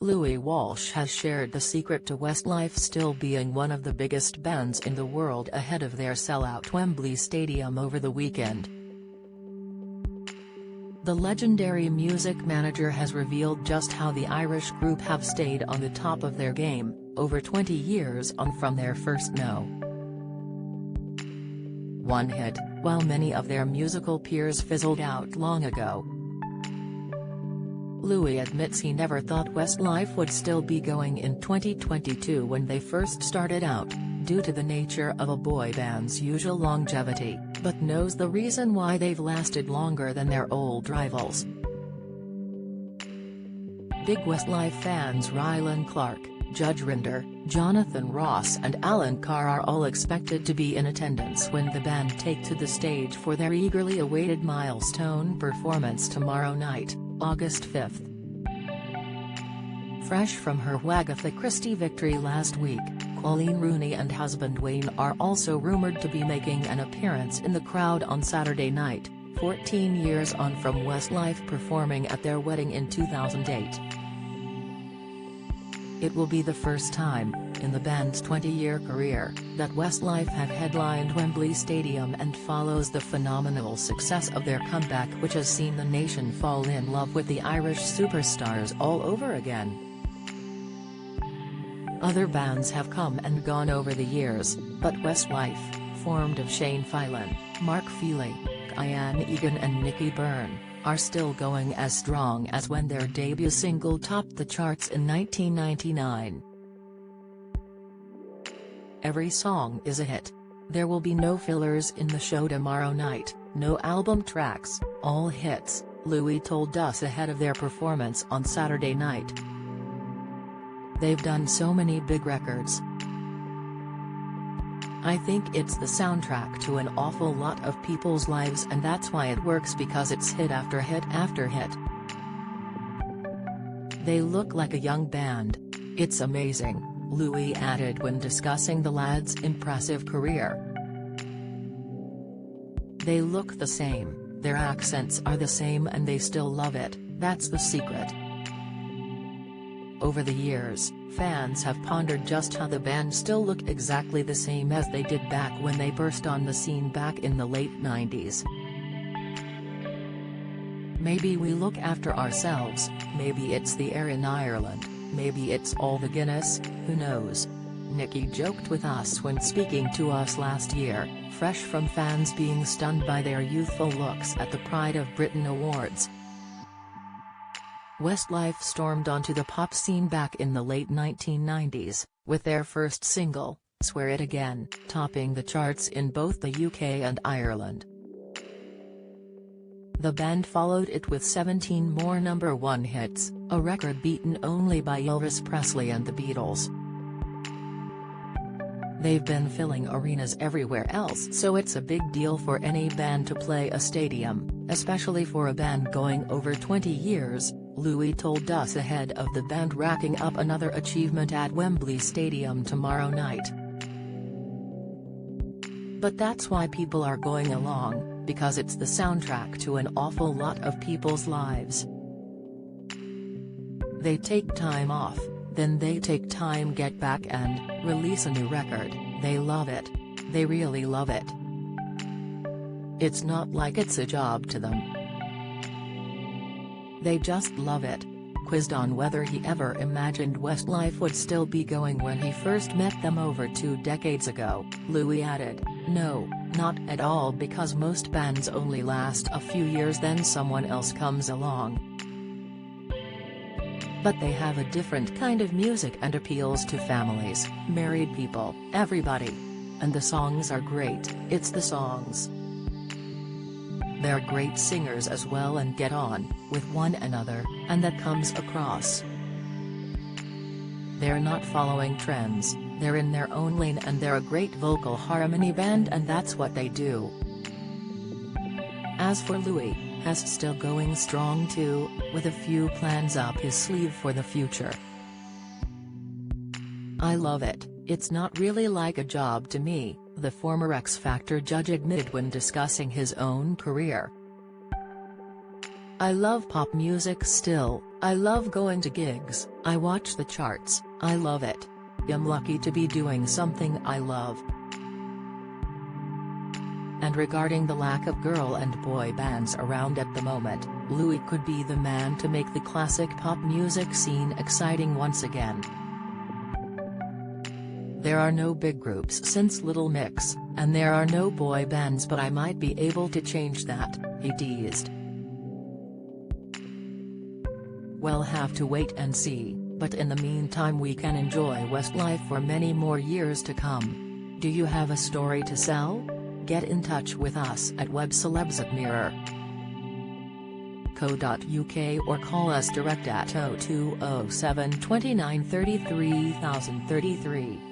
Louis Walsh has shared the secret to Westlife still being one of the biggest bands in the world ahead of their sellout Wembley Stadium over the weekend. The legendary music manager has revealed just how the Irish group have stayed on the top of their game, over 20 years on from their first one hit, while many of their musical peers fizzled out long ago. Louis admits he never thought Westlife would still be going in 2022 when they first started out, due to the nature of a boy band's usual longevity, but knows the reason why they've lasted longer than their old rivals. Big Westlife fans Rylan Clark, Judge Rinder, Jonathan Ross and Alan Carr are all expected to be in attendance when the band take to the stage for their eagerly awaited milestone performance tomorrow night, August 5th. Fresh from her Agatha Christie victory last week, Colleen Rooney and husband Wayne are also rumored to be making an appearance in the crowd on Saturday night, 14 years on from Westlife performing at their wedding in 2008. It will be the first time, in the band's 20-year career, that Westlife have headlined Wembley Stadium and follows the phenomenal success of their comeback which has seen the nation fall in love with the Irish superstars all over again. Other bands have come and gone over the years, but Westlife, formed of Shane Filan, Mark Feely, Ian Egan and Nicky Byrne, are still going as strong as when their debut single topped the charts in 1999. Every song is a hit. There will be no fillers in the show tomorrow night, no album tracks, all hits, Louis told us ahead of their performance on Saturday night. They've done so many big records. I think it's the soundtrack to an awful lot of people's lives and that's why it works because it's hit after hit after hit. They look like a young band. It's amazing, Louis added when discussing the lads' impressive career. They look the same, their accents are the same and they still love it, that's the secret. Over the years, fans have pondered just how the band still look exactly the same as they did back when they burst on the scene back in the late 90s. Maybe we look after ourselves, maybe it's the air in Ireland, maybe it's all the Guinness, who knows? Nicky joked with us when speaking to us last year, fresh from fans being stunned by their youthful looks at the Pride of Britain Awards. Westlife stormed onto the pop scene back in the late 1990s, with their first single, Swear It Again, topping the charts in both the UK and Ireland. The band followed it with 17 more #1 hits, a record beaten only by Elvis Presley and the Beatles. They've been filling arenas everywhere else, so it's a big deal for any band to play a stadium, especially for a band going over 20 years, Louis told us ahead of the band racking up another achievement at Wembley Stadium tomorrow night. But that's why people are going along, because it's the soundtrack to an awful lot of people's lives. They take time off, then they take time get back and release a new record, they love it. They really love it. It's not like it's a job to them. They just love it. Quizzed on whether he ever imagined Westlife would still be going when he first met them over 2 decades ago, Louis added, "No, not at all because most bands only last a few years then someone else comes along. But they have a different kind of music and appeals to families, married people, everybody. And the songs are great, it's the songs. They're great singers as well and get on with one another, and that comes across. They're not following trends, they're in their own lane and they're a great vocal harmony band and that's what they do." As for Louis, has still going strong too, with a few plans up his sleeve for the future. "I love it, it's not really like a job to me," the former X Factor judge admitted when discussing his own career. I love pop music still, I love going to gigs, I watch the charts, I love it. I'm lucky to be doing something I love. And regarding the lack of girl and boy bands around at the moment, Louis could be the man to make the classic pop music scene exciting once again. There are no big groups since Little Mix, and there are no boy bands, but I might be able to change that, he teased. We'll have to wait and see, but in the meantime we can enjoy Westlife for many more years to come. Do you have a story to sell? Get in touch with us at webcelebs@mirror.co.uk or call us direct at 0207 29 33 033.